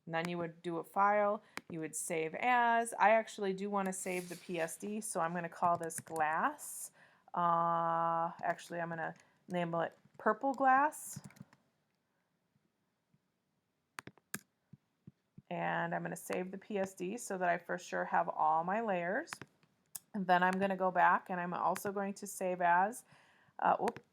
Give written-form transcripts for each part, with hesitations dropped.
And then you would do a file, you would save as. I actually do want to save the PSD, so I'm going to call this glass. Actually, I'm going to name it purple glass. And I'm going to save the PSD so that I for sure have all my layers. And then I'm going to go back and I'm also going to save as.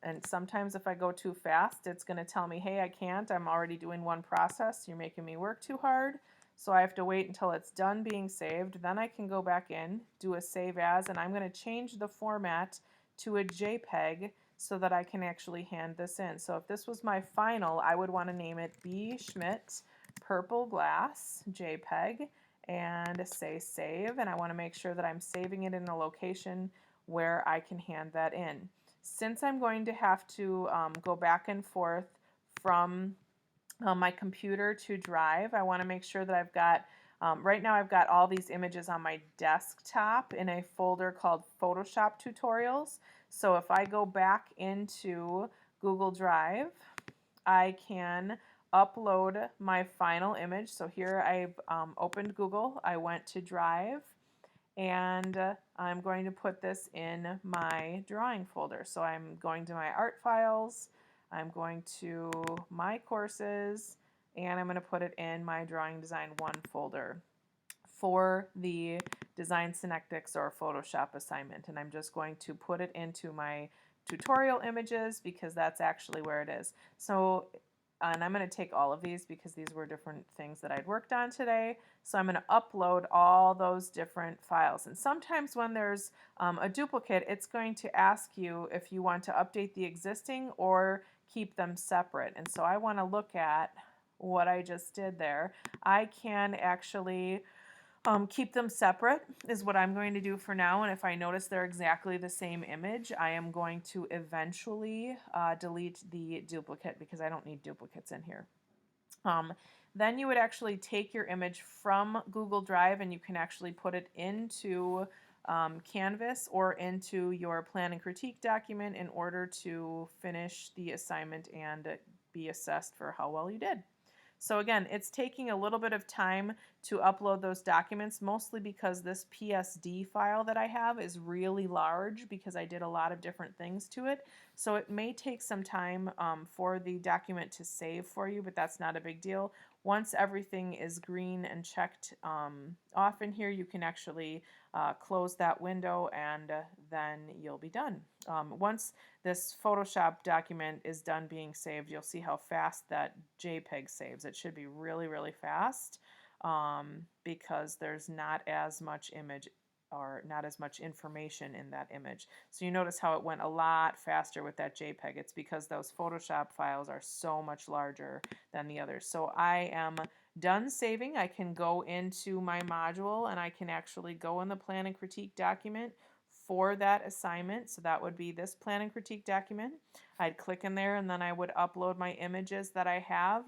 And sometimes if I go too fast, it's going to tell me, hey, I can't. I'm already doing one process. You're making me work too hard. So I have to wait until it's done being saved. Then I can go back in, do a save as, and I'm going to change the format to a JPEG so that I can actually hand this in. So if this was my final, I would want to name it B. Schmidt Purple Glass JPEG and say save. And I want to make sure that I'm saving it in a location where I can hand that in. Since I'm going to have to go back and forth from my computer to Drive, I want to make sure that I've got, right now I've got all these images on my desktop in a folder called Photoshop Tutorials. So if I go back into Google Drive, I can upload my final image. So here I've opened Google, I went to Drive, and I'm going to put this in my drawing folder. So I'm going to my art files, I'm going to my courses, and I'm going to put it in my Drawing Design 1 folder for the Design Synectics or Photoshop assignment. And I'm just going to put it into my tutorial images because that's actually where it is. So and I'm going to take all of these because these were different things that I'd worked on today. So I'm going to upload all those different files. And sometimes when there's a duplicate, it's going to ask you if you want to update the existing or keep them separate. And so I want to look at what I just did there. I can actually keep them separate is what I'm going to do for now, and if I notice they're exactly the same image, I am going to eventually delete the duplicate because I don't need duplicates in here. Then you would actually take your image from Google Drive and you can actually put it into Canvas or into your plan and critique document in order to finish the assignment and be assessed for how well you did. So again, it's taking a little bit of time to upload those documents, mostly because this PSD file that I have is really large because I did a lot of different things to it. So it may take some time for the document to save for you, but that's not a big deal. Once everything is green and checked off in here, you can actually close that window and then you'll be done. Once this Photoshop document is done being saved, you'll see how fast that JPEG saves. It should be really, really fast because there's not as much image or not as much information in that image. So you notice how it went a lot faster with that JPEG. It's because those Photoshop files are so much larger than the others. So I am done saving. I can go into my module and I can actually go in the plan and critique document for that assignment. So that would be this plan and critique document. I'd click in there and then I would upload my images that I have.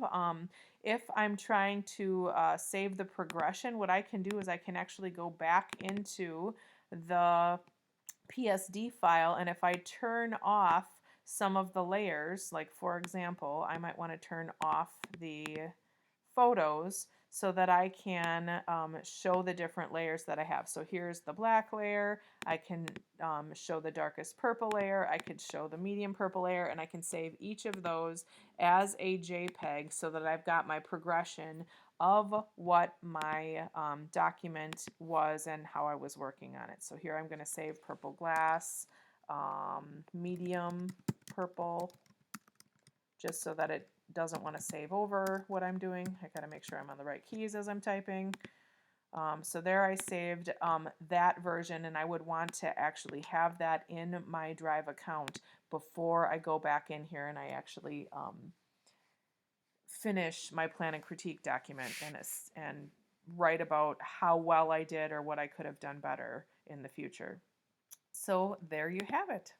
If I'm trying to save the progression, what I can do is I can actually go back into the PSD file, and if I turn off some of the layers, like for example, I might want to turn off the photos so that I can show the different layers that I have. So here's the black layer, I can show the darkest purple layer, I could show the medium purple layer, and I can save each of those as a JPEG so that I've got my progression of what my document was and how I was working on it. So here I'm going to save purple glass, medium purple, just so that it doesn't want to save over what I'm doing. I got to make sure I'm on the right keys as I'm typing. So there I saved that version, and I would want to actually have that in my Drive account before I go back in here and I actually finish my plan and critique document and write about how well I did or what I could have done better in the future. So there you have it.